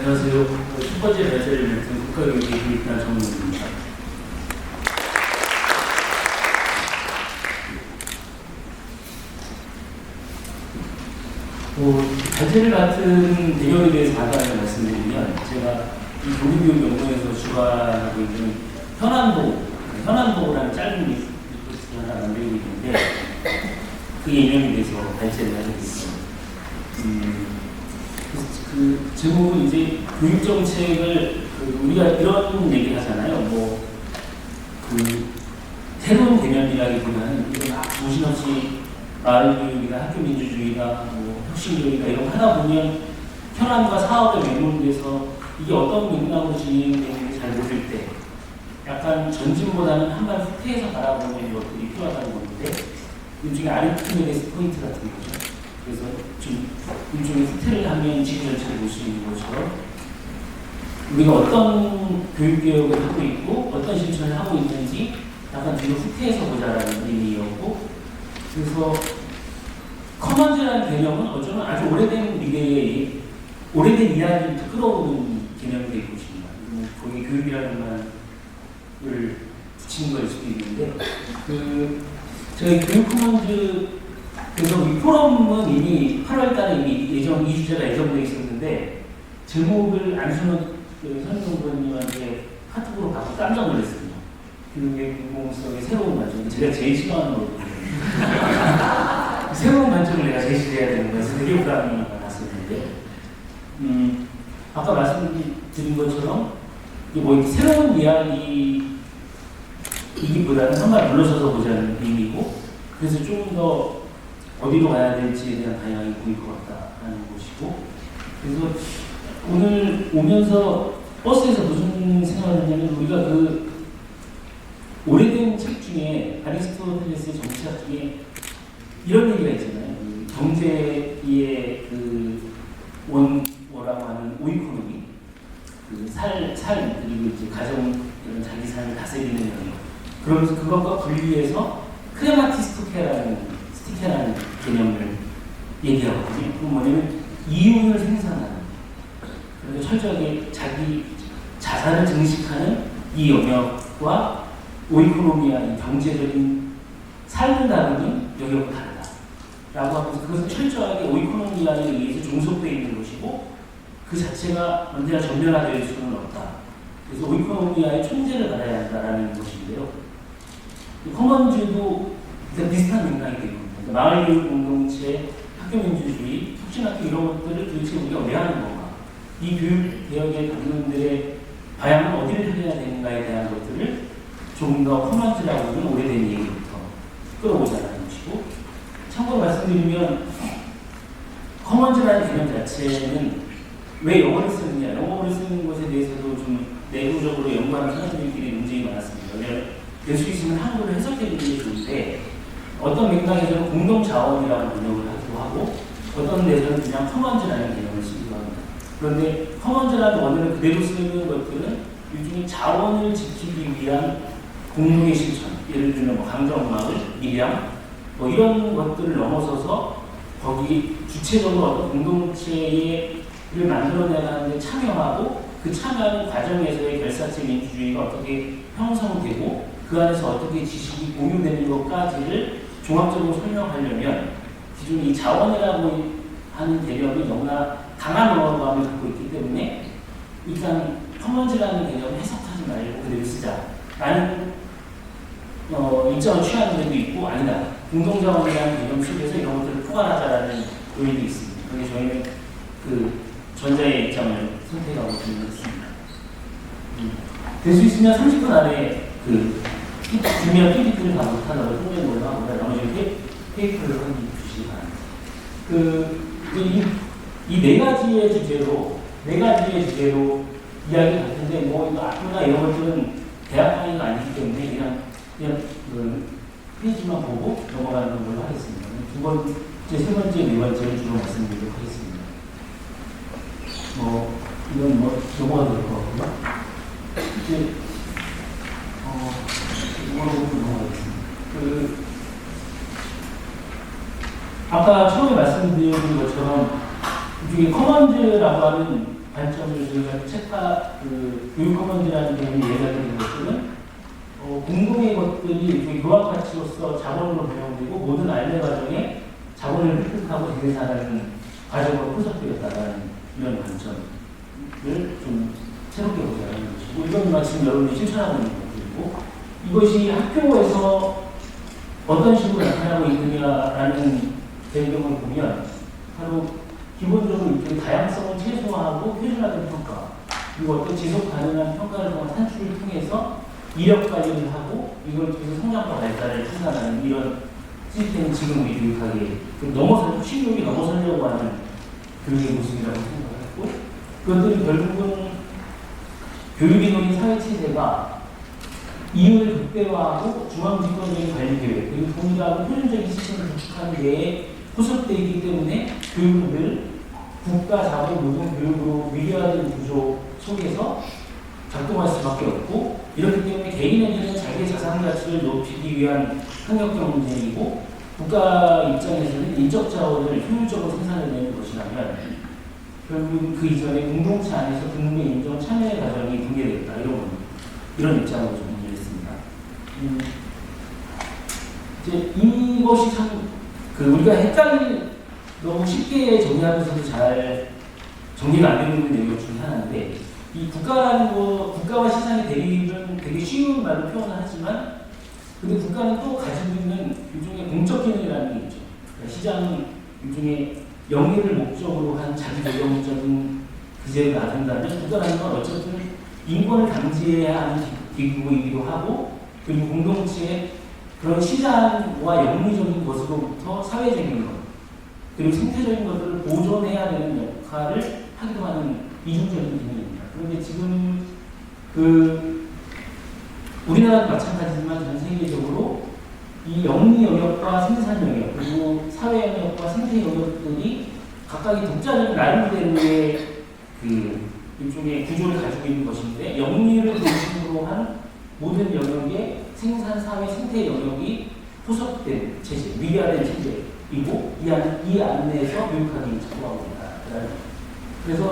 안녕하세요. 첫 번째 날짜를 맡은 국가교육기획단 정문입니다. 발제를 맡은 배경에 대해서 간단하게 말씀드리면, 제가 이 교육연구원에서 주관하고 있는 현안보고라는 짧은 리포트를 하나 만들고 있는데, 그 이념에 대해서 발제를 하게 됐습니다. 그 제목은 이제 교육정책을 우리가 이런 얘기를 하잖아요. 새로운 개념이라기보다는 이게 막 정신없이 마을교육이나 학교민주주의나 혁신교육이나 이런 거 하다 보면 현안과 사업에 매몰돼서 이게 어떤 맥락으로 진행되는지 잘 모를 때 약간 전진보다는 한 발 후퇴해서 바라보는 것들이 필요하다는 건데, 일종의 아리트메디스 포인트 같은 거죠. 그래서 좀 일종의 후퇴를 하면 지구 전체를 볼 수 있는 것처럼 우리가 어떤 교육개혁을 하고 있고 어떤 실천을 하고 있는지 약간 뒤로 후퇴해서 보자라는 의미였고, 그래서 커먼즈라는 개념은 어쩌면 아주 오래된 미래의 오래된 이야기부터 끌어오는 개념이 되고 있습니다. 거기 교육이라는 말을 붙인 걸 수도 있는데, 저희 교육 커먼즈 그래서 이 포럼은 이미 8월달에 이미 이 주제가 예정되어 있었는데, 제목을 안순호 선생님한테 카톡으로 받고 깜짝 놀랐습니다. 교육의 공공성의 새로운 관점. 제가 제일 싫어하는 거거든요. 새로운 관점을 내가 제시해야 되는 거에서 되게 부담이 많았었는데, 아까 말씀드린 것처럼 이게 새로운 이야기이기보다는 한 발 물러서서 보자는 의미고, 그래서 좀 더 어디로 가야 될지에 대한 방향이 보일 것 같다는 것이고, 그래서 오늘 오면서 버스에서 무슨 생각을 했냐면, 우리가 오래된 책 중에 아리스토텔레스의 정치학 중에 이런 얘기가 있잖아요. 경제의 원어라고 하는 오이코노미, 삶 그리고 이제 가정 이런 자기 삶을 다스리는 영역. 그러면서 그것과 분리해서 크레마티스토케라는 개념을 얘기하거든요. 그건 뭐냐면 이윤을 생산하는, 그래서 철저하게 자기 자산을 증식하는 이 영역과 오이코노미아, 이 경제적인 삶을 다루는 영역은 다르다라고 하면서, 그것은 철저하게 오이코노미아에 의해서 종속되어 있는 것이고 그 자체가 언제나 전면화될 수는 없다. 그래서 오이코노미아의 총재를 받아야 한다라는 것인데요. 커먼즈도 비슷한 맥락이 되고, 마을교육 공동체, 학교민주주의, 혁신학교 이런 것들을 도대체 우리가 왜 하는 건가? 이 교육개혁의 방면들의 방향은 어디를 향해야 되는가에 대한 것들을 조금 더 커먼즈라고 하는 오래된 얘기부터 끌어보자는 것이고, 참고로 말씀드리면 커먼즈라는 개념 자체는 왜 영어를 쓰느냐, 영어를 쓰는 것에 대해서도 좀 내부적으로 연구하는 사람들끼리 논쟁이 많았습니다. 왜냐하면 될 수 있으면 한국어로 해석해주는 게 좋은데, 어떤 맥락에서는 공동자원이라고 번역을 하기도 하고, 어떤 데서는 그냥 커먼즈라는 개념을 쓰기도 합니다. 그런데 커먼즈라는 원어를 그대로 쓰는 것들은 일종의 자원을 지키기 위한 공동의 실천, 예를 들면 강정마을, 밀양, 이런 것들을 넘어서서 거기 주체적으로 어떤 공동체를 만들어내는 데 참여하고, 그 참여하는 과정에서의 결사체 민주주의가 어떻게 형성되고 그 안에서 어떻게 지식이 공유되는 것까지를 종합적으로 설명하려면 기존 이 자원이라고 하는 개념이 너무나 강한 언어감을 갖고 있기 때문에 일단 커먼즈라는 개념을 해석하지 말고 그대로 쓰자라는 입장을 취하는 데도 있고, 아니다, 공동자원이라는 개념 속에서 이런 것들을 포괄하자라는 의미도 있습니다. 그래서 저희는 전자의 입장을 선택하고 진행했습니다. 될 수 있으면 30분 안에 준비한 PPT를 다 못하다고 통보해 걸로 하고, 나머지 페이퍼를 주시기 바랍니다. 이 네 가지의 주제로 이야기를 할 텐데, 이거 앞이나 이런 것들은 대학 강의가 아니기 때문에 그냥 페이지만 보고 넘어가는 걸로 하겠습니다. 세 번째, 네 번째를 주로 말씀드리도록 하겠습니다. 이건 넘어가도 될 것 같고요. 이제, 넘어가겠습니다. 아까 처음에 말씀드린 것처럼 이쪽에 커먼즈라고 하는 관점을 저희가 교육 커먼즈라는 개념이 이해가 되는 것들은 공동의 것들이 교환 가치로서 자본으로 배정되고 모든 알매 과정에 자본을 획득하고 재생산하는 과정으로 분석되었다는 이런 관점을 좀 새롭게 보자는 것이고, 이건 마침 여러분이 실천하고 있는 것들이고, 이것이 학교에서 어떤 식으로 나타나고 있느냐라는 배경을 보면 바로 기본적으로 이렇게 다양성을 최소화하고 표준화된 평가, 그리고 어떤 지속 가능한 평가를 통한 산출을 통해서 이력 관리를 하고 이걸 통해서 성장과 발달을 추산하는 이런 시스템이 지금 우리 교육학에 실력이 넘어서려고 하는 교육의 모습이라고 생각을 했고, 그것들이 결국은 교육이동인 사회체제가 이윤을 극대화하고 중앙집권적인 관리계획 그리고 동일하고 표준적인 시스템을 구축하는 데에 포섭되어 있기 때문에 교육은 늘 국가, 자본, 노동, 교육으로 위계화된 구조 속에서 작동할 수밖에 없고, 이렇기 때문에 개인에게는 자기의 자산 가치를 높이기 위한 학력적 문제이고, 국가 입장에서는 인적 자원을 효율적으로 생산해내는 것이라면 결국 그 이전에 공동체 안에서 근무 인정 참여의 과정이 붕괴됐다, 이런 입장으로 좀 이해했습니다. 이제 이것이 참 우리가 너무 쉽게 정리하면서도 잘 정리가 안 되는 내용 중에 하나인데, 이 국가와 시장의 대립은 되게 쉬운 말로 표현을 하지만, 근데 국가는 또 가지고 있는 일종의 공적 기능이라는 게 있죠. 그러니까 시장은 일종의 영리를 목적으로 한 자기 개혁적인 규제를 놔둔다면, 국가라는 건 어쨌든 인권을 감지해야 하는 기구이기도 하고, 그리고 공동체의 그런 시장과 영리적인 것으로부터 사회적인 것, 그리고 생태적인 것들을 보존해야 되는 역할을 하기도 하는 이중적인 기능입니다. 그런데 지금 우리나라도 마찬가지지만 전 세계적으로 이 영리 영역과 생산 영역, 그리고 사회 영역과 생태 영역들이 각각의 독자적인 나름대로의 일종의 구조를 가지고 있는 것인데, 영리를 중심으로 한 모든 영역의 생산, 사회, 생태 영역이 포섭된 체제, 위계화된 체제이고, 이 안에서 교육학이 작동하고 있다. 그래서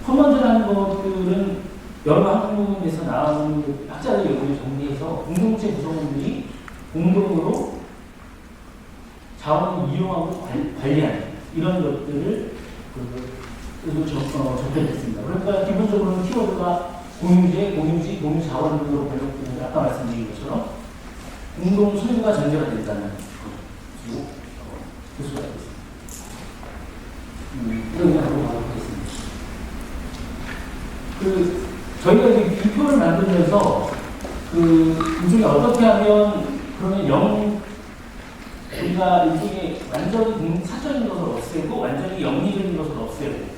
커먼즈라는 것들은 여러 학문에서 나오는 학자들의 연구를 정리해서 공동체 구성원들이 공동으로 자원을 이용하고 관리하는 이런 것들을 접했습니다. 그러니까 기본적으로는 키워드가 공유제, 공유지, 공유자원으로 번역되는, 아까 말씀드린 것처럼 공동 소유가 전제가 된다는 것이고, 교수가 되겠습니다. 이런 하고 가보겠습니다. 저희가 이 비표를 만들면서 일종의 어떻게 하면 그러면 우리가 일종의 완전히 사적인 것을 없애고 완전히 영리적인 것을 없애고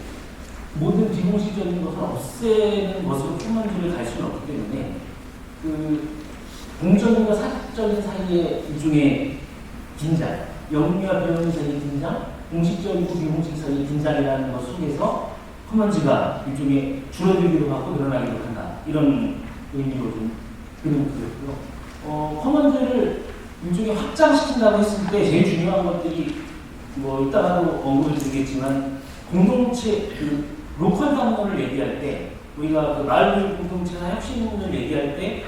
모든 비공식적인 것을 없애는 것으로 커먼즈를 갈 수는 없기 때문에 공적인과 사적인 사이의 일종의 긴장, 영리와 비영리 사이의 긴장, 공식적이고 비공식 사이의 긴장이라는 것 속에서 커먼즈가 일종의 줄어들기도 하고 늘어나기도 한다, 이런 의미로 좀 그렸고요. 커먼즈를 일종의 확장시킨다고 했을 때 제일 중요한 것들이 이따가도 언급을 드리겠지만, 공동체 로컬 방문을 얘기할 때, 우리가 마을 공동체나 혁신을 얘기할 때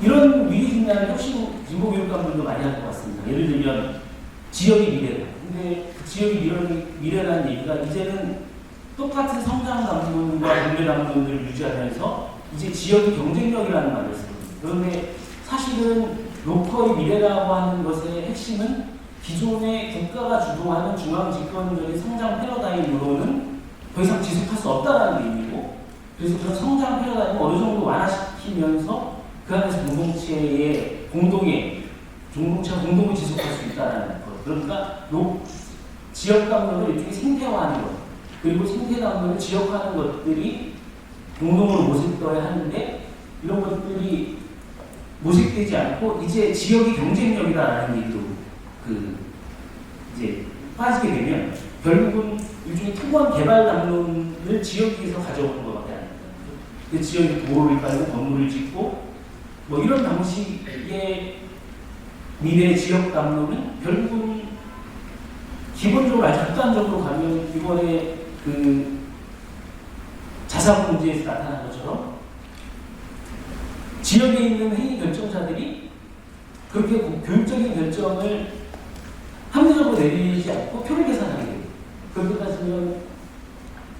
이런 위기진단을 혁신 진보교육감들도 많이 할 것 같습니다. 예를 들면 지역의 미래다. 근데 그 지역의 미래라는 얘기가 이제는 똑같은 성장 담론과 분배 담론을 유지하면서 이제 지역의 경쟁력이라는 말을 쓰거든요. 그런데 사실은 로컬의 미래라고 하는 것의 핵심은 기존의 국가가 주도하는 중앙집권적인 성장 패러다임으로는 더 이상 지속할 수 없다는 의미고, 그래서 그런 성장 패러다임을 어느 정도 완화시키면서 그 안에서 공동체가 공동을 지속할 수 있다는 것. 그러니까 지역 담론을 일종의 생태화하는 것, 그리고 생태 담론을 지역화하는 것들이 공동으로 모색되어야 하는데, 이런 것들이 모색되지 않고 이제 지역이 경쟁력이다라는 얘기도 이제 빠지게 되면 결국은 일종의 토건 개발 담론을 지역에서 가져오는 것밖에 안 됩니다. 그 지역에 도로를 깔고 건물을 짓고 이런 방식의 미래 지역 담론은 결국은 기본적으로 아주 극단적으로 가면 이번에 자사고 문제에서 나타난 것처럼 지역에 있는 회의 결정자들이 그렇게 교육적인 결정을 합리적으로 내리지 않고 표를 계산하게 돼요. 그렇게 따지면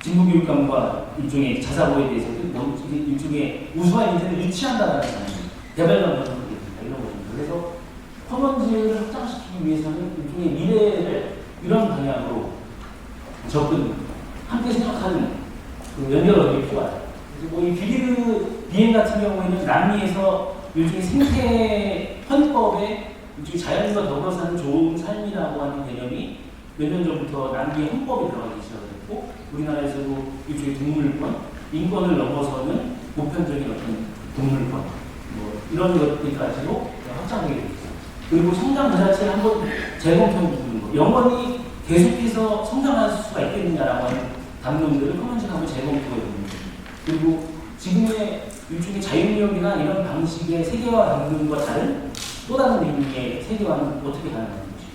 진보교육감과 일종의 자사고에 대해서도 너무 일종의 우수한 인재를 유치한다는 사람이 개발감을 하게 됩니다. 이런 것입니다. 그래서 커먼즈를 확장시키기 위해서는 일종의 미래를 이런 방향으로 접근, 함께 생각하는 그 연결이 필요하다. 그래서 뭐 이 비리그 비행 같은 경우에는 남미에서 일종의 생태 헌법에 일종의 자연과 더불어 사는 좋은 삶이라고 하는 개념이 몇 년 전부터 남미의 헌법에 들어가기 시작했고, 우리나라에서도 일종의 동물권, 인권을 넘어서는 보편적인 어떤 동물권, 뭐 이런 것들까지로 확장되게 됐습니다. 그리고 성장 그 자체를 한번 재검토해보는 거, 영원히 계속해서 성장할 수가 있겠느냐라고 하는 담론들을 커먼즈가 한번 재검토해보는 거죠. 그리고 지금의 일종의 자유무역이나 이런 방식의 세계화 담론과 다른 또 다른 의미의 세계화는 어떻게 가능한지,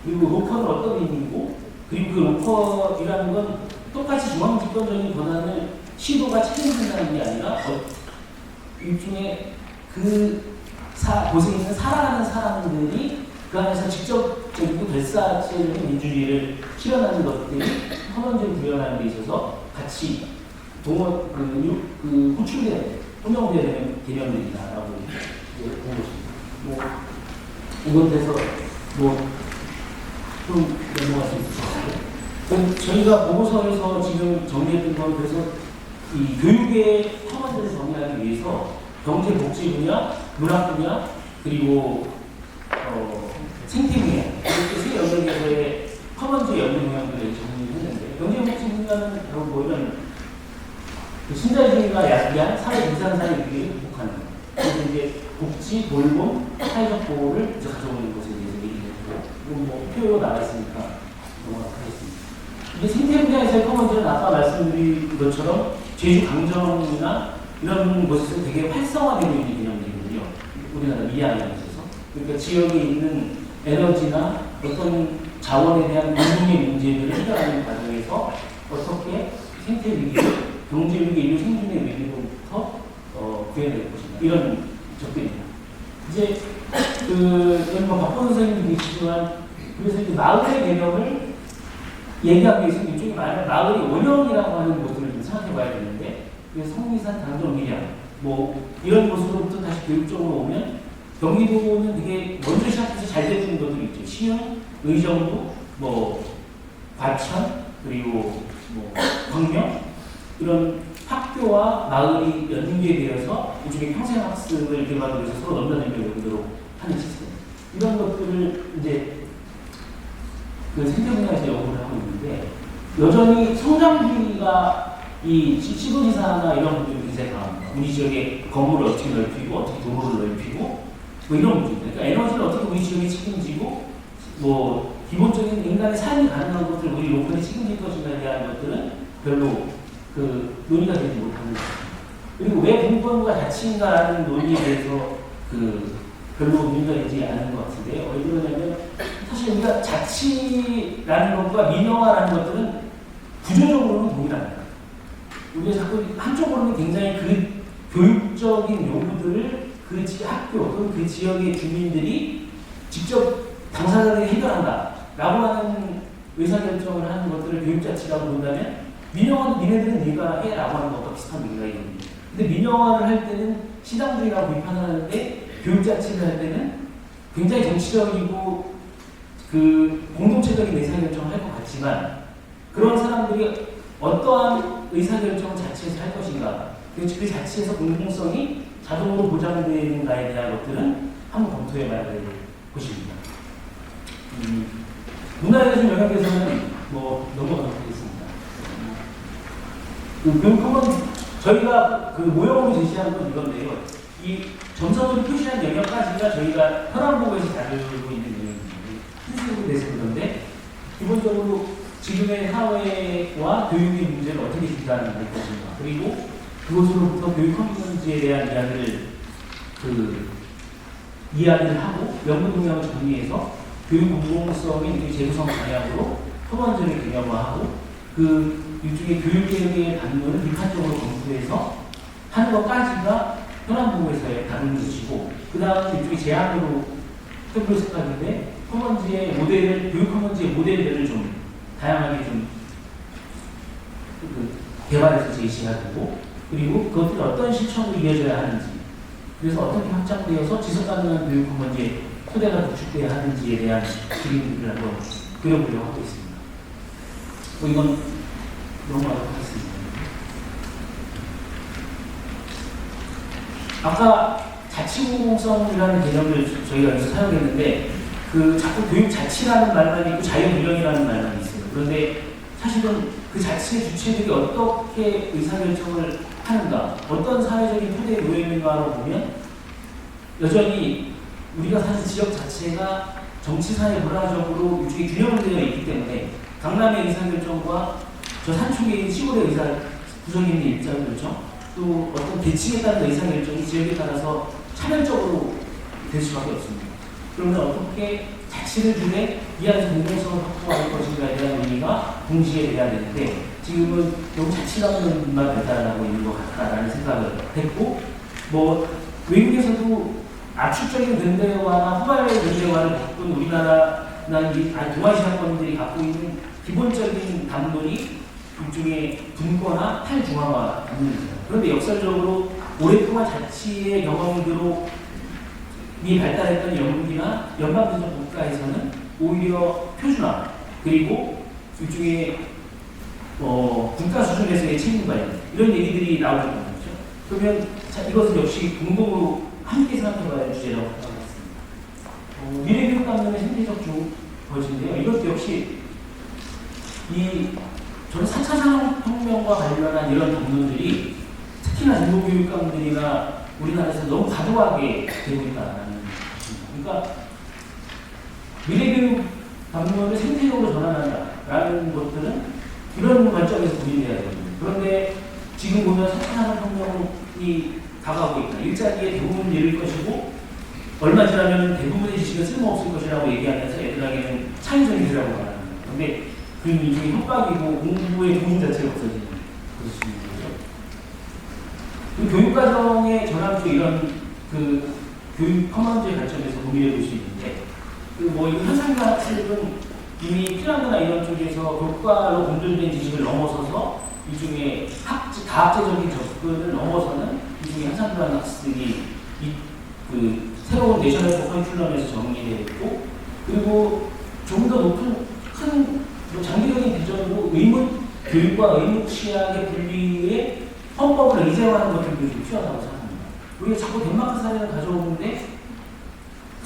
그리고 로컬은 어떤 의미이고, 그리고 그 로컬이라는 건 똑같이 중앙집권적인 권한을 시도가 책임진다는 게 아니라 일종의 곳에 있는 살아가는 사람들이 그 안에서 직접적이고 결사체를 민주주의를 실현하는 것들이 커먼즈를 구현하는 데 있어서 같이 호출된, 혼용되어야 되는 개념들이다라고 본 것입니다. 뭐, 이건 돼서 좀 넘어갈 수 있을 것 같아요. 저희가 보고서에서 지금 정리했던 건, 그래서 이 교육의 커먼즈를 정리하기 위해서 경제 복지 분야, 문학 분야, 그리고 생태 분야, 이렇게 세 영역에서의 커먼즈 연구 동향들을 정리했는데, 경제 복지 분야는 바로 뭐 이런 신자유주의가 야기한 사회 분산사의 위기를 극복하는 것. 그래서 이제 복지, 돌봄, 사회적 보호를 이제 가져오는 것에 대해서 얘기했고, 이건 뭐 표로 나와 있으니까 넘어가겠습니다. 이게 생태 분야에서의 커먼즈는 아까 말씀드린 것처럼 제주 강정이나 이런 곳에서 되게 활성화되고 있는 개념들이거든요. 우리나라 미래안에 있어서. 그러니까 지역에 있는 에너지나 어떤 자원에 대한 공동의 문제들을 해결하는 과정에서 어떻게 생태 위기를 경제 위기, 인류 생존의 위기로부터 구해낼 것인가, 이런 접근입니다. 이제 뭐 박보 선생님도 계시지만, 그래서 이제 마을의 개념을 얘기하기 위해서 이쪽에 마을이 원형이라고 하는 것들을 좀 생각해 봐야 되는데, 성미산, 당정, 밀양, 뭐 이런 곳으로부터 다시 교육적으로 오면 경기도는 되게 먼저 시작해서 잘 되는 것들이 있죠. 시흥, 의정부, 뭐 과천, 그리고 뭐 광명, 이런 학교와 마을이 연계되어서 일종의 평생학습을 기반으로 해서 서로 넘나들도록 하는 시스템. 이런 것들을 이제 그 생태 분야에서 연구를 하고 있는데, 여전히 성장주의가 이 시도지사나 이런 분들이 굉장히 강합니다. 우리 지역의 건물을 어떻게 넓히고, 어떻게 도로를 넓히고, 뭐 이런 문제입니다. 그러니까 에너지를 어떻게 우리 지역에 책임지고, 뭐 기본적인 인간의 삶이 가능한 것들 우리 로컬이 책임질 것인가에 대한 것들은 별로 논의가 되지 못하는 것입니다. 그리고 왜 공권부가 자치인가라는 논의에 대해서 별로 논의가 되지 않은 것 같은데요. 왜 그러냐면, 사실 우리가 자치라는 것과 민영화라는 것들은 구조적으로는 동일합니다. 우리가 자꾸 한쪽으로는 굉장히 그 교육적인 요구들을 그 학교 또는 그 지역의 주민들이 직접 당사자들이 해결한다라고 하는 의사결정을 하는 것들을 교육자치라고 본다면, 민영화도 니네들은 네가 해 라고 하는 것과 비슷한 맥락이거든요. 근데 민영화를 할 때는 시당들이라고 비판을 하는데, 교육자치를 할 때는 굉장히 정치적이고 공동체적인 의사결정을 할 것 같지만, 그런 사람들이 어떠한 의사결정 자체에서 할 것인가, 그 자체에서 공공성이 자동으로 보장되는가에 대한 것들은 한번 검토해봐야 될 것입니다. 문화에 대한 영역에서는 뭐 넘어가도록 하겠습니다. 저희가 모형으로 제시하는 건 이건데요. 이 점선으로 표시한 영역까지가 저희가 현황보고에서 다루고 있는 영역입니다. 흰색으로 돼서 그런데, 기본적으로 지금의 사회와 교육의 문제를 어떻게 진단할 것인가, 그리고 그것으로부터 교육 커뮤니티에 대한 이야기를 하고 연구 동향을 정리해서 교육 공공성의 재구성 방향으로 커먼즈를 개념화하고, 그 일종의 교육개혁의 방면을 비판적으로 검토해서 하는 것까지가 현안보고에서의 다른 것이고, 그 다음 일종의 제안으로 해볼 생각인데, 커먼즈의 모델을, 교육 커먼즈의 모델들을 좀 다양하게 좀 개발해서 제시해야 되고, 그리고 그것들이 어떤 실천으로 이어져야 하는지, 그래서 어떻게 확장되어서 지속가능한 교육 커먼즈의 토대가 구축돼야 하는지에 대한 그림들을 한번 그려보려고 하고 있습니다. 이건 넘어가도록 하겠습니다. 아까 자치공공성이라는 개념을 저희가 여기서 사용했는데, 그 자꾸 교육 자치라는 말만 있고 자유운영이라는 말만 있어요. 그런데 사실은 그 자치의 주체들이 어떻게 의사결정을 하는가, 어떤 사회적인 토대에 놓여 있는가로 보면 여전히 우리가 사는 지역 자체가 정치사회 문화적으로 일종의 균형을 되어 있기 때문에 강남의 의사결정과 저 산촌에 있는 시골의 구성인의 의사결정, 또 어떤 계층에 따른 의사결정이 지역에 따라서 차별적으로 될 수밖에 없습니다. 그러면 어떻게 자치를 두되 이 안에서 공공성을 확보할 것인가에 대한 의미가 동시에 돼야 되는데, 지금은 너무 자치라는 것만 발달하고 있는 것 같다라는 생각을 했고, 뭐 외국에서도 압축적인 근대화나 후발의 근대화를 바꾼 우리나라나 동아시아권들이 갖고 있는 기본적인 담론이 일종의 분권화, 탈중앙화 담론이죠. 그런데 역설적으로 오랫동안 자치의 경험으로 이 발달했던 영국이나 연방제적 국가에서는 오히려 표준화, 그리고 일종의 국가 수준에서의 책임관, 이런 얘기들이 나오는 거죠. 그러면 이것은 역시 공동으로 함께 생각해봐야 할 주제라고 생각했습니다. 미래교육 감독의 생태적 버진인데요. 이것도 역시 저는 4차 산업혁명과 관련한 이런 담론들이 특히나 인도교육감들이나 우리나라에서 너무 과도하게 되고 있다는 것입니다. 그러니까 미래교육 담론을 생태적으로 전환한다라는 것들은 이런 관점에서 고민해야 되거든요. 그런데 지금 보면 4차 산업혁명이 다가오고 있다. 일자리에 대부분 잃을 것이고, 얼마 지나면 대부분의 지식은 쓸모없을 것이라고 얘기하면서 애들에게는 창의적인 기술이라고 말합니다. 그런데 그 일종의 협박이고 공부의 도움 자체가 없어지는 그렇습니다. 교육과정의 전환도 이런 교육 커먼즈의 관점에서 고민해 볼 수 있는데, 이 현상가학습은 이미 핀란드나 이런 쪽에서 교과로 공존된 지식을 넘어서서 일종의 다학제적인 접근을 넘어서는 일종의 현상가학습이 새로운 내셔널 커리큘럼에서 정리되어 있고, 그리고 좀 더 높은 큰 장기적인 비전으로 교육과 의무 취약의 분리에 헌법을 의제화하는 것들도 좀 필요하다고 생각합니다. 우리가 자꾸 덴마크 사례를 가져오는데,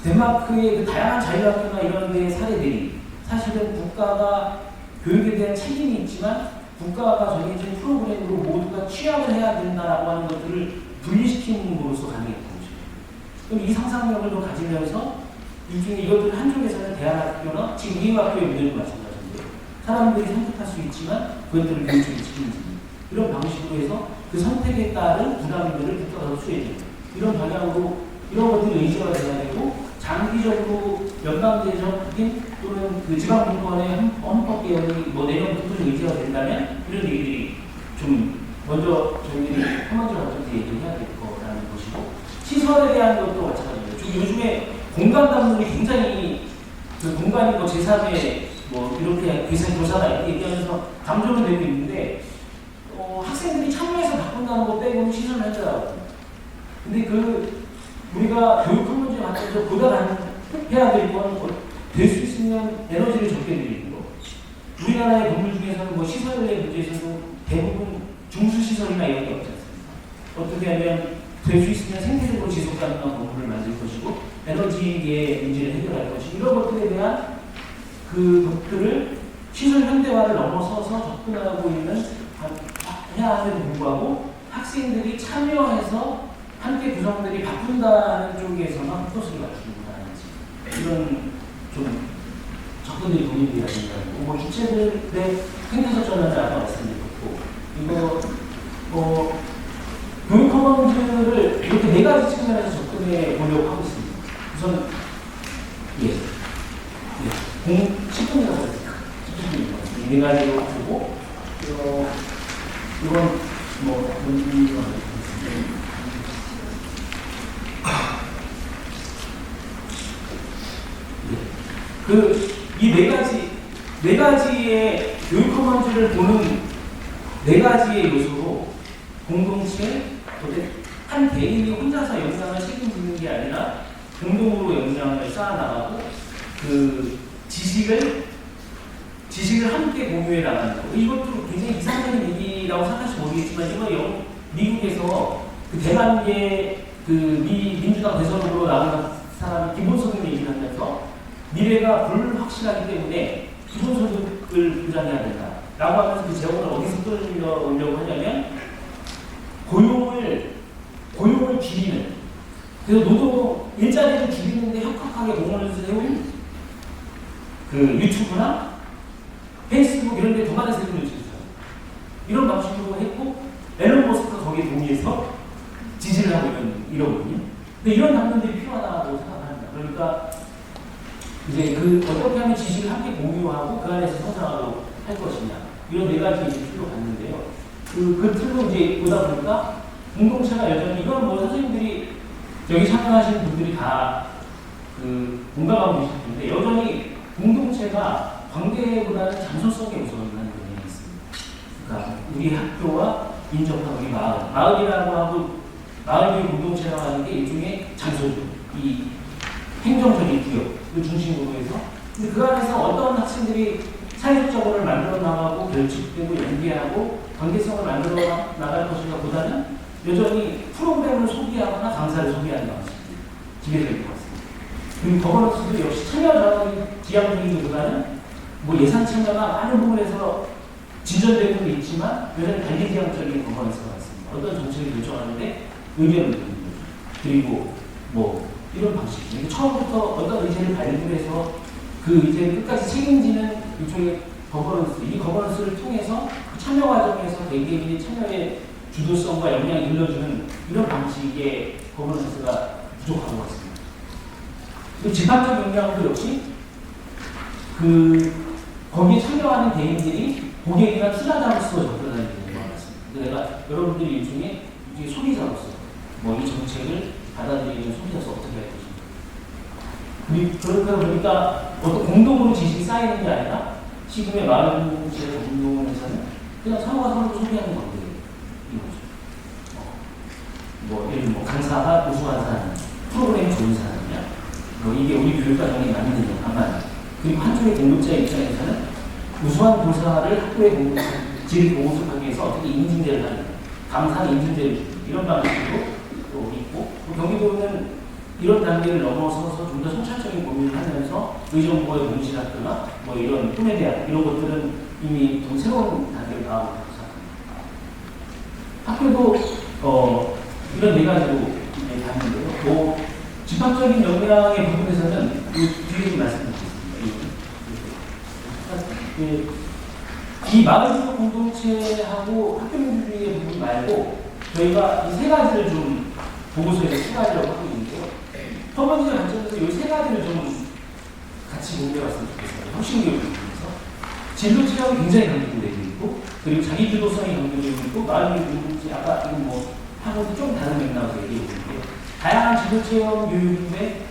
덴마크의 그 다양한 자유학교나 이런 데의 사례들이 사실은 국가가 교육에 대한 책임이 있지만 국가가 정해진 프로그램으로 모두가 취약을 해야 된다라고 하는 것들을 분리시킴으로써 가능했던 거죠. 그럼 이 상상력을 더 가지면서 일종의 이것들 한쪽에서는 대안학교나 지금 이음학교의 문제도 마찬가지인데, 사람들이 선택할 수 있지만 그것들을 교육적인 책임집니다. 이런 방식으로 해서 그 선택에 따른 부담들을 국가가 수혜해줍니다. 이런 방향으로 이런 것들이 의제가 돼야 되고, 장기적으로 연방제적인 또는 그 지방분권의 헌법 개혁이 내년부터 좀 의제가 된다면 이런 얘기들이 좀 먼저 저희들이 커먼즈 관점에서 얘기해야 될 거라는 것이고, 시설에 대한 것도 마찬가지입니다. 지금 요즘에 공간 담론이 굉장히 그 공간이 제3의 이렇게 교사다 이렇게 얘기하면서 강조는 되고 있는데, 학생들이 참여해서 바꾼다는 것 빼고는 시설을 하더라고요. 근데 우리가 교육 커먼즈에 맞춰서 보다 해야 될 건 될 수 있으면 에너지를 적게 들이는 거. 우리나라의 건물 중에서는 시설의 문제에서도 대부분 중수시설이나 이런 게 없지 않습니까? 어떻게 하면 될 수 있으면 생태적으로 지속 가능한 건물을 만들 것이고, 에너지의 문제를 해결할 것이고, 이런 것들에 대한 것들을 시설 현대화를 넘어서서 접근하고 있는 해야 함에도 불구하고 학생들이 참여해서 함께 구성들이 바꾼다는 쪽에서만 포커스를 맞추고 있다든지 이런 좀 접근들이 고민돼야 된다고. 주체들의 생태적 전환을 아까 말씀드렸고, 교육 커먼즈를 이렇게 4가지 측면에서 접근해 보려고 하고 있습니다. 우선 10분이라고 했습니다. 10분입니다. 4가지로 보고, 이건 뭐 이 네 가지의 교육 커먼즈를 보는 네 가지의 요소로 공동체, 한 개인이 혼자서 영상을 책임지는 게 아니라 공동으로 역량을 쌓아나가고 그 지식을 함께 공유해 나가는 거. 이것도 굉장히 이상적인 얘기라고 생각할지 모르겠지만 이거 미국에서 그 대만계 그 민주당 대선 후보로 나오는 사람이 기본소득 얘기를 하면서 미래가 불확실하기 때문에 기본소득을 보장해야 된다 라고 하면서 그 제목을 어디서 끌어오려고 하냐면 고용을 줄이는, 그래서 노동 일자리를 줄이는데 혁혁하게 공헌을 세운 그 유튜브나 페이스북 이런 데 더 많은 세금을 주셨어요. 이런 방식으로 했고 앨런 머스크가 거기에 동의해서 지지를 하고 이러거든요. 근데 이런 당론들이 필요하다고 생각합니다. 그러니까 이제 어떻게 하면 지식을 함께 공유하고 그 안에서 성장하도록 할 것이냐, 이런 네 가지 틀로 갔는데요. 그 틀로 이제 보다 보니까 공동체가 여전히, 이건 뭐 선생님들이 여기 참여하시는 분들이 다 공감하고 계실 텐데, 여전히 공동체가 관계보다는 장소성의 우선을 하는 경향이 있습니다. 그러니까 우리 학교와 인접한 우리 마을이라고 하고 마을의 공동체라고 하는 게 일종의 장소죠. 이 행정적인 구역을 중심으로 해서, 근데 그 안에서 어떤 학생들이 사회적 자본을 만들어 나가고 결집되고 연계하고 관계성을 만들어 나갈 것인가 보다는 여전히 프로그램을 소비하거나 강사를 소비하는 방식이 지배적인 것 같습니다. 그리고 거버넌스도 역시 참여 지향적이기보다는 뭐 예산 참여가 많은 부분에서 진전되고는 있지만 여전히 관계지향적인 거버넌스가 있습니다. 어떤 정책을 결정하는데 의견을 듣는 거죠. 그리고 뭐 이런 방식, 처음부터 어떤 의제를 발굴해서 그 의제를 끝까지 책임지는 일종의 거버넌스, 이 거버넌스를 통해서 참여 과정에서 개개인의 참여의 주도성과 역량을 일러주는 이런 방식의 거버넌스가 부족한 것 같습니다. 그리고 집합적 역량도 역시 거기에 참여하는 개인들이 고객이나 투자자로서 접근하는 것 같습니다. 내가 여러분들이 일종의 소비자로서 이 정책을 받아들이는 소비자로서 어떻게 할 것인가. 그러다 보니까 어떤 공동으로 지식이 쌓이는 게 아니라 지금의 마을 공동체의 운동에서는 그냥 서로가 서로 소비하는 관계인 거죠. 예를 들면 강사가 우수한 사람, 프로그램이 좋은 사람이냐, 이게 우리 교육과정에 맞느냐, 안 맞느냐. 그리고 한쪽의 공급자의 입장에서는 우수한 교사를 학교의 공급 질을 보급하기 위해서 어떻게 인증제를 하느냐, 강사 인증제를 주는 이런 방식으로 또 있고, 경기도는 이런 단계를 넘어서서 좀 더 성찰적인 고민을 하면서 의정부의 공실학교나 이런 꿈의 대학 이런 것들은 이미 좀 새로운 단계를 나아가고 있습니다. 학교도 이런 네 가지로 가는데요. 집합적인 역량의 부분에서는 뒤에 좀 말씀드리겠습니다. 이 마을지역 공동체하고 학교민주주의의 부분 말고 저희가 이 세 가지를 좀 보고서에서 추가하려고 하고 있는데요. 첫 번째 관점에서 이 세 가지를 좀 같이 공유해봤으면 좋겠어요. 혁신교육을 통해서 진로 체력이 굉장히 강조되고 있고, 그리고 자기 주도성이 강조되고 있고, 마을교육 공동체 아까 이건 하고도 좀 다른 맥락으로 얘기해 보는데요. 다양한 진로 체험 교육인데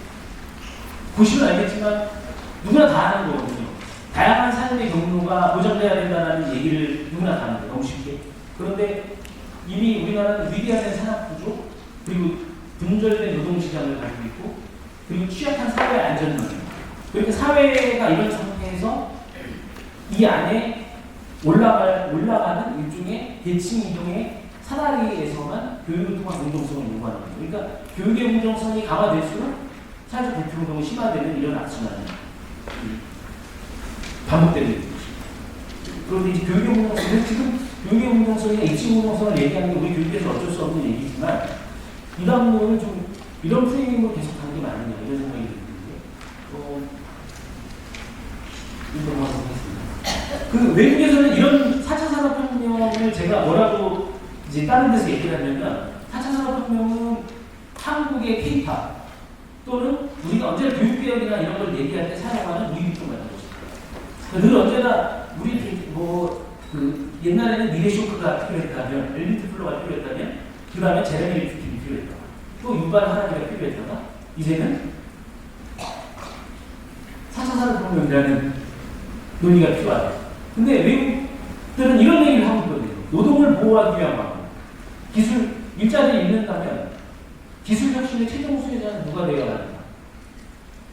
보시면 알겠지만 누구나 다 하는 거거든요. 다양한 삶의 경로가 보장돼야 된다는 얘기를 누구나 다 하는데 너무 쉽게. 그런데 이미 우리나라는 위대한 산업구조, 그리고 분절된 노동시장을 가지고 있고, 그리고 취약한 사회 안전망. 그렇게 사회가 이런 상태에서 이 안에 올라가는 일종의 계층 이동의 사다리에서만 교육을 통한 공정성을 요구하는 거죠. 그러니까 교육의 공정성이 강화될수록 사회적 불평등이 심화되는 이런 악순환이 반복되는 것입니다. 그런데 이제 교육의 공정성, 지금 교육의 공정성이나 입시 공정성을 얘기하는 게 우리 교육에서 어쩔 수 없는 얘기지만 이 담론을 좀 이런 프레임으로 계속 가는 게 맞느냐 이런 생각이 드는데 이런 거 하겠습니다. 외국에서는 이런 4차 산업혁명을 제가 뭐라고 이제 다른 데서 얘기를 하냐면 4차 산업혁명은 한국의 K-팝 또는 우리가 언제나 교육개혁이나 이런 걸 얘기할 때 사용하는 루이비통 같은 것입니다. 늘 언제나 우리 그 옛날에는 미래 쇼크가 필요했다면, 엘리트 플로가 필요했다면, 그 다음에 제레미 리프팅이 필요했다가, 또 유발 하나가 필요했다가, 이제는 4차 산업혁명이라는 논의가 필요하다. 근데 외국들은 이런 얘기를 하고 있거든요. 노동을 보호하기 위한 방법. 기술, 일자리를 잃는다면 기술 혁신의 최종 수혜자는 누가 되어야 하는가?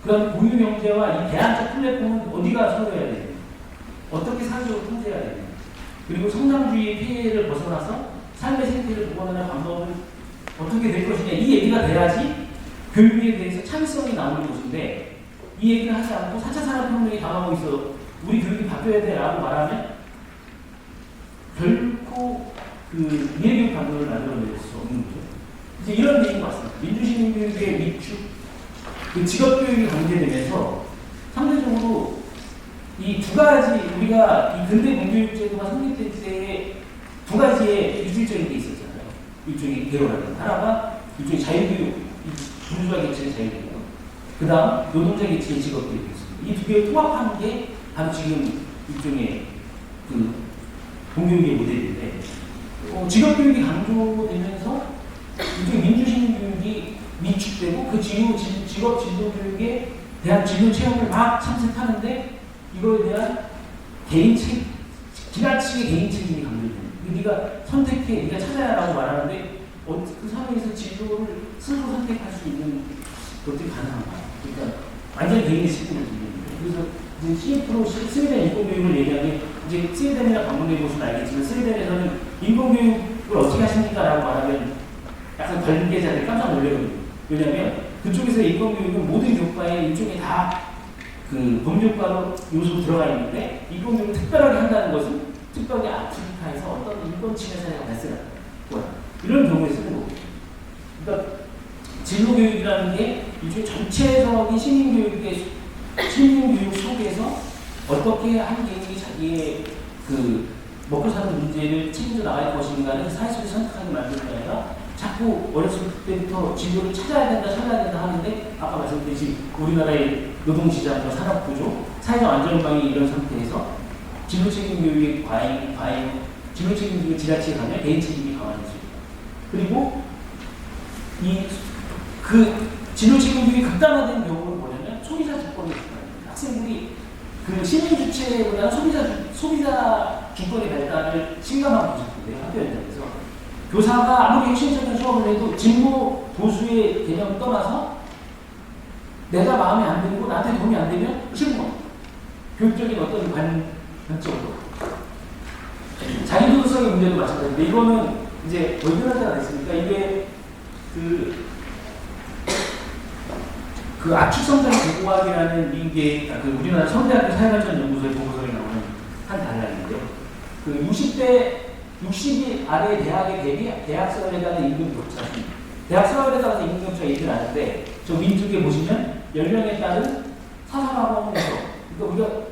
그런 공유 경제와 이 대안적 플랫폼은 어디가 서려야 되는가? 어떻게 사회적으로 통제해야 되는가? 그리고 성장주의의 폐해를 벗어나서 삶의 생태를 복원하는 방법은 어떻게 될 것이냐? 이 얘기가 돼야지 교육에 대해서 창의성이 나오는 것인데 이 얘기를 하지 않고 4차 산업혁명이 다가오고 있어 우리 교육이 바뀌어야 돼 라고 말하면 결코 그 미래교육 방법을 만들어낼 수 없는 거죠. 이제 이런 얘기가 왔습니다. 민주시민 교육의 위축, 그 직업교육이 강제되면서 상대적으로 이 두 가지 우리가 이 근대 공교육제도가 성립될 때에 두 가지의 이질적인 게 있었잖아요. 일종의 개론하는 하나가 일종의 자유교육, 부르주아 계층의 자유교육, 그 다음 노동자 계층의 직업교육이었습니다. 이 두 개를 통합한 게 바로 지금 일종의 그 공교육의 모델인데 직업교육이 강조되면서 일종의 민주시민교육이 위축되고 그 직업 진도교육에 대한 진도 체험을 막 참석하는데 이거에 대한 지나치게 개인 책임이 강조됩니다. 네가 선택해, 네가 찾아야라고 말하는데 그 상황에서 진도를 스스로 선택할 수 있는 것들이 가능한가? 그러니까 완전히 개인의 책임을 지는 거예요. 그래서 이제 CF로 스웨덴 인공교육을 얘기하면 이제 스웨덴이나 방문해 보시면 알겠지만 스웨덴에서는 인공교육을 어떻게 하십니까? 라고 말하면 약간 관계자들이 깜짝 놀래거든요. 왜냐하면 그쪽에서 인공교육은 모든 교과에 일종의 다 그 법률과로 요소 들어가 있는데 인공교육을 특별하게 한다는 것은 특별하게 아프리카에서 어떤 인권 침해 사례가 발생한다. 이런 경우에 쓰는 거고. 그러니까 진로교육이라는 게 일종의 전체적인 시민교육 속에서 어떻게 한 개인이 자기의 그 먹고 사는 문제를 책임져 나갈 것인가는 사회 속에 선택하게 만드는 게 아니라 자꾸 어렸을 때부터 진로를 찾아야 된다 하는데 아까 말씀드린 우리나라의 노동시장과 산업구조, 사회적 안전망이 이런 상태에서 진로 책임 교육의 과잉, 진로 책임 교육이 지나치게 가면 개인 책임이 강화될 수 있다. 그리고 그 진로 책임 교육이 극단화된 경우는 뭐냐면 소비자 주권이 극단화됩니다. 학생들이 그 시민 주체보다 소비자 주권의 발달을 심각하게 보셨는데요. 학교 현장에서 교사가 아무리 혁신적인 수업을 해도 진보 보수의 개념을 떠나서 내가 마음에 안 들고 나한테 도움이 안 되면 싫은 겁니다. 교육적인 어떤 관점으로 자기도덕성의 문제도 마찬가지인데 이거는 이제 얼마나 때가 됐습니까? 이게 그 압축성장 제고학이라는 이게 그 우리나라 서울대학교 사회발전 연구소의 보고서에 나오는 한 단락인데요. 그 60이 아래 대학에 대비 대학 서열에 따른 임금 격차, 대학 서열에 따라서 임금 격차 얘기를 하는데 저 왼쪽에 보시면 연령에 따른 사상학원에서 그러니까 우리가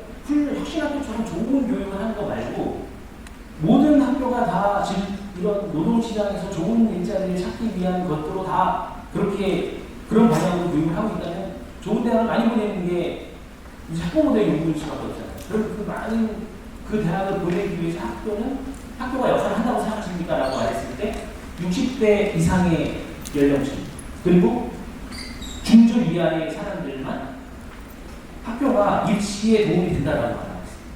혁신학교처럼 좋은 교육을 하는 거 말고 모든 학교가 다 이런 노동시장에서 좋은 일자리를 찾기 위한 것으로 다 그런 방향으로 교육을 하고 있다면 좋은 대학을 많이 보내는 게 학부모들의 요구일 수밖에 없잖아요. 그럼 그 많은 그 대학을 보내기 위해서 학교가 역할을 한다고 생각하십니까? 라고 말했을 때 60대 이상의 연령층 그리고 중저 이하의 사람들만 학교가 입시에 도움이 된다라고 말하고 있습니다.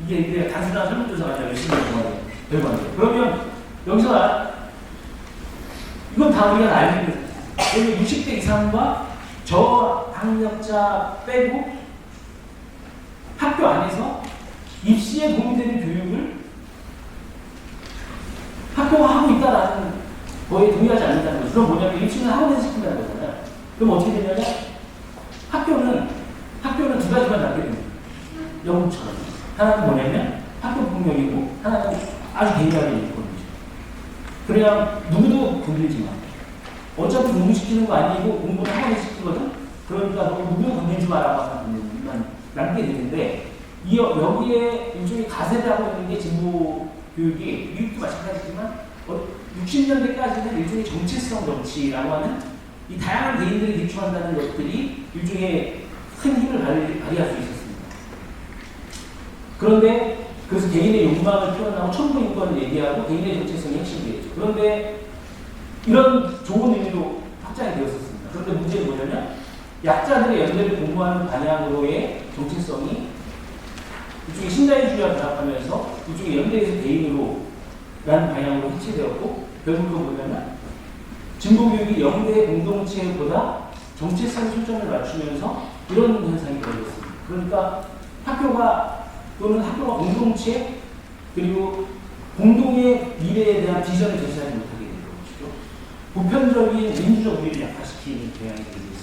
이게 단순한 설문조사가 아니라 열심히 공부하는 결과인데 그러면 여기서 이건 다 우리가 알고 있는 60대 이상과 저학력자 빼고 학교 안에서 입시에 도움이 되는 교육을 학교가 하고 있다라는 거에 동의하지 않는다는 거죠. 그럼 뭐냐면 입시는 학원에서 시킨다는 거잖아요. 그럼 어떻게 되냐면 학교는 두 가지만 남게 됩니다. 영국처럼. 하나는 뭐냐면 학교 폭력이고 하나는 아주 개인화된 인권이죠. 그래야 누구도 건들지 마. 어차피 공부시키는 거 아니고 공부는 학원에서 시키거든. 그러니까 너 누구도 건들지 마라고 하면 남게 되는데 여기에 일종의 가세를 하고 있는 게 진보 교육이 미국도 마찬가지지만 60년대까지는 일종의 정체성 정치라고 하는 이 다양한 개인들이 기초한다는 것들이 일종의 큰 힘을 발휘할 수 있었습니다. 그런데 그래서 개인의 욕망을 표현하고 천부인권을 얘기하고 개인의 정체성이 핵심이 되겠죠. 그런데 이런 좋은 의미로 확장이 되었었습니다. 그런데 문제는 뭐냐면 약자들의 연대를 공부하는 방향으로의 정체성이 이쪽에 신자유주의와 결합하면서 이쪽에 연대에서 개인으로 라는 방향으로 해체되었고 결국 그건 뭐냐면 진보교육이 연대 공동체보다 정체성 초점을 맞추면서 이런 현상이 벌어졌습니다. 그러니까 학교가 또는 학교가 공동체 그리고 공동의 미래에 대한 비전을 제시하지 못하게 되는 것이죠. 보편적인 민주적 우위를 약화시키는 경향이 되겠습니다.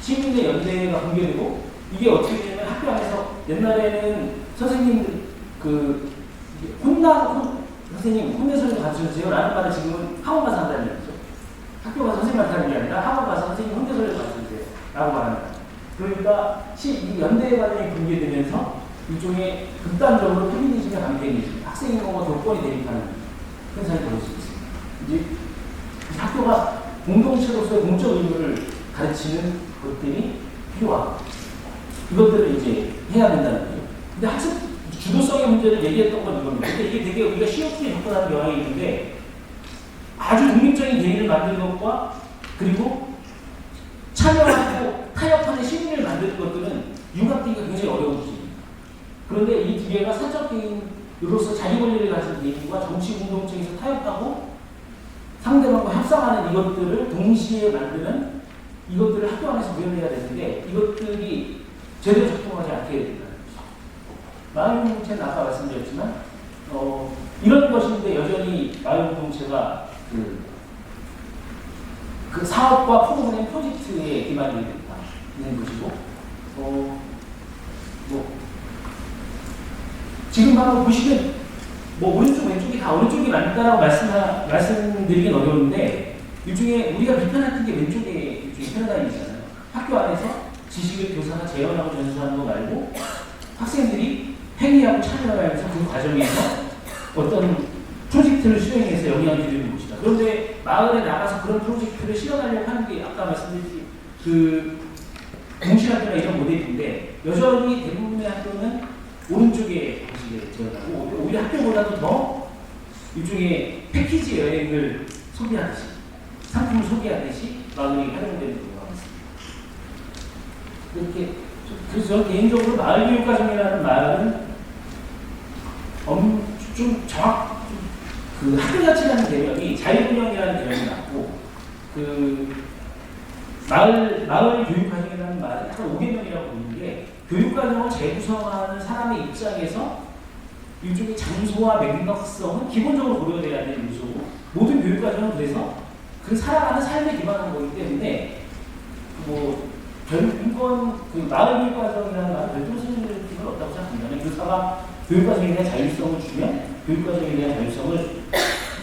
시민의 연대가 붕괴되고 이게 어떻게 되냐면 학교 안에서 옛날에는 선생님 선생님 혼내서는 가르쳐주세요 라는 말을 지금은 학원 가서 한다는 얘기죠. 학교 가서 선생님한테 하는 게 아니라 학원 가서 선생님 혼내서는 가르쳐주세요 라고 말합니다. 그러니까 이 연대 과정이 붕괴되면서 일종의 극단적으로 페미니즘의 강대니즘, 학생인과 교권이 대립하는 현상이 벌어질 수 있습니다. 이제 학교가 공동체로서의 공적 의무를 가르치는 것들이 필요하고 이것들을 이제 해야 된다는 거예요. 근데 학습 주도성의 문제를 얘기했던 건 이겁니다. 근데 이게 되게 우리가 쉽게 접근하는 경향이 있는데 아주 독립적인 개인을 만드는 것과 그리고 참여하고 타협하는 시민을 만드는 것들은 융합되기가 굉장히 어려운 문제입니다. 그런데 이 두 개가 사적 개인으로서 자기 권리를 가진 개인과 정치 공동체에서 타협하고 상대방과 협상하는 이것들을 동시에 만드는 이것들을 학교 안에서 구현해야 되는데 이것들이 제대로 작동하지 않게 된다는 거죠. 마을공동체는 아까 말씀드렸지만 이런 것인데 여전히 마을공동체가 그 사업과 프로그램 프로젝트에 기반이 되는 것이고 지금 방금 보시면 오른쪽 왼쪽이 다 어느 쪽이 맞다라고 말씀드리긴 어려운데 일종의 우리가 비판할 게 왼쪽에 일종의 패러다임이잖아요. 학교 안에서 지식을 교사가 재현하고 전수하는 거 말고 학생들이 행위하고 참여하면서 그 과정에서 어떤 프로젝트를 수행해서 영향을 드리는 것이다. 그런데 마을에 나가서 그런 프로젝트를 실현하려고 하는 게 아까 말씀드린 공실학교나 이런 모델인데 여전히 대부분의 학교는 오른쪽에 방식을 재현하고 오히려 학교보다도 더 일종의 패키지 여행을 소비하듯이 상품을 소비하듯이 마을이 활용되는 경우가 많습니다. 이렇게 그래서 저는 개인적으로 마을교육과정이라는 말은 좀 학교 자체라는 개념이 자유운영이라는 개념이 낮고 마을 교육과정이라는 말은 약간 5개명이라고 보는 게 교육과정을 재구성하는 사람의 입장에서 일종의 장소와 맥락성은 기본적으로 고려돼야 되는 요소고 모든 교육과정은 그래서 그 살아가는 삶에 기반한 거기 때문에 이건 마을 교육과정이라는 말은 별도로 쓰는 필요는 없다고 생각합니다. 교사가 교육과정에 대한 자율성을 주면 교육과정에 대한 자율성을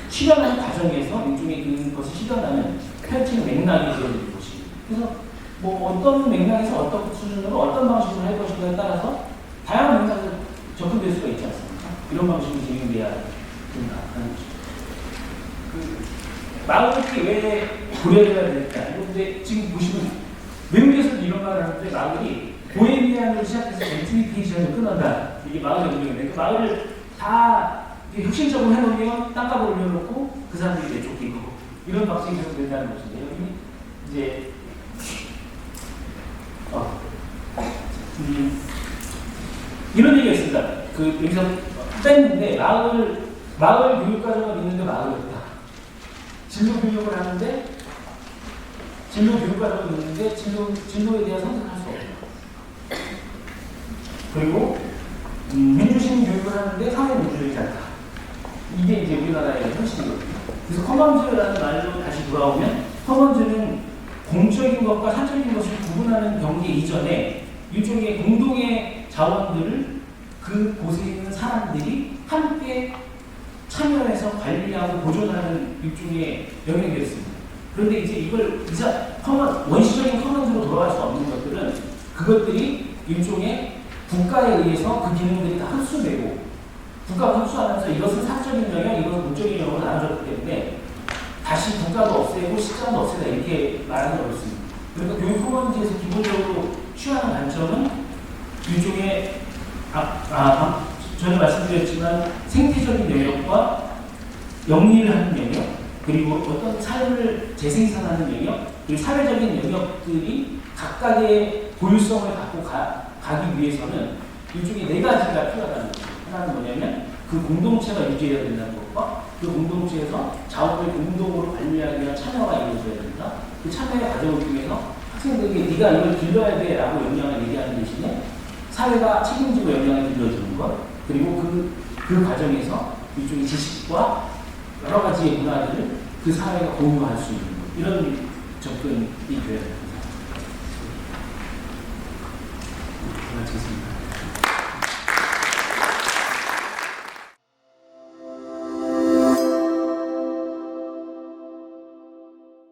실현하는 과정에서 일종의 그것을 실현하는 펼치는 맥락이 되어지는 것입니다. 그래서 어떤 맥락에서 어떤 수준으로 어떤 방식으로 할 것인가에 따라서 다양한 맥락에서 접근될 수가 있지 않습니까? 이런 방식으로 진행돼야 된다 하는 것입니다. 마을이 왜 고려해야 될까? 근데 지금 보시면 외국에서는 이런 말을 하는데 마을이 보헤미안으로 시작해서 젠트리피케이션으로 끝난다. 이게 마을의 운명인데 그 마을을 다 혁신적으로 해놓으면 땅값을 올려놓고 그 사람들이 내쫓기고 이런 방식이 계속 된다는 것인데 여기 이제 이런 얘기가 있습니다. 여기서 뺐는데 마을 교육과정을 있는데 마을이 없다. 진로 교육을 하는데 진로 교육과정을 있는데 진로에 대한 선택할 수 없다. 그리고 민주시민 교육을 하는데 사회 민주주의지 않다. 이게 이제 우리나라의 현실이거든요. 그래서 커먼즈라는 말로 다시 돌아오면 커먼즈는 공적인 것과 사적인 것을 구분하는 경계 이전에 일종의 공동의 자원들을 그 곳에 있는 사람들이 함께 참여해서 관리하고 보존하는 일종의 영역이 되었습니다. 그런데 이제 이걸 원시적인 커먼즈로 돌아갈 수 없는 것들은 그것들이 일종의 국가에 의해서 그 기능들이 다 흡수되고 국가가 흡수하면서 이것은 사적인 영역, 이것은 공적인 영역으로 나눠졌기 때문에 다시 국가도 없애고 시장도 없애다 이렇게 말하는 어렵습니다. 그러니까 교육 커먼즈에서 기본적으로 취하는 관점은 일종의 저는 말씀드렸지만 생태적인 영역과 영리를 하는 영역, 그리고 어떤 삶을 재생산하는 영역, 그리고 사회적인 영역들이 각각의 고유성을 갖고 가기 위해서는 이쪽에 네 가지가 필요하다는 거죠. 하나는 뭐냐면 그 공동체가 유지해야 된다는 것과 그 공동체에서 작업을 공동으로 관리하기 위한 참여가 이루어져야 된다. 그 참여의 과정을 통해서 학생들에게 네가 이걸 길러야 돼 라고 역량을 얘기하는 대신에 사회가 책임지고 역량을 길러주는 것, 그리고 그 과정에서 이쪽의 지식과 여러 가지의 문화들을 그 사회가 공유할 수 있는 것, 이런 접근이 되어야 됩니다. 마치겠습니다.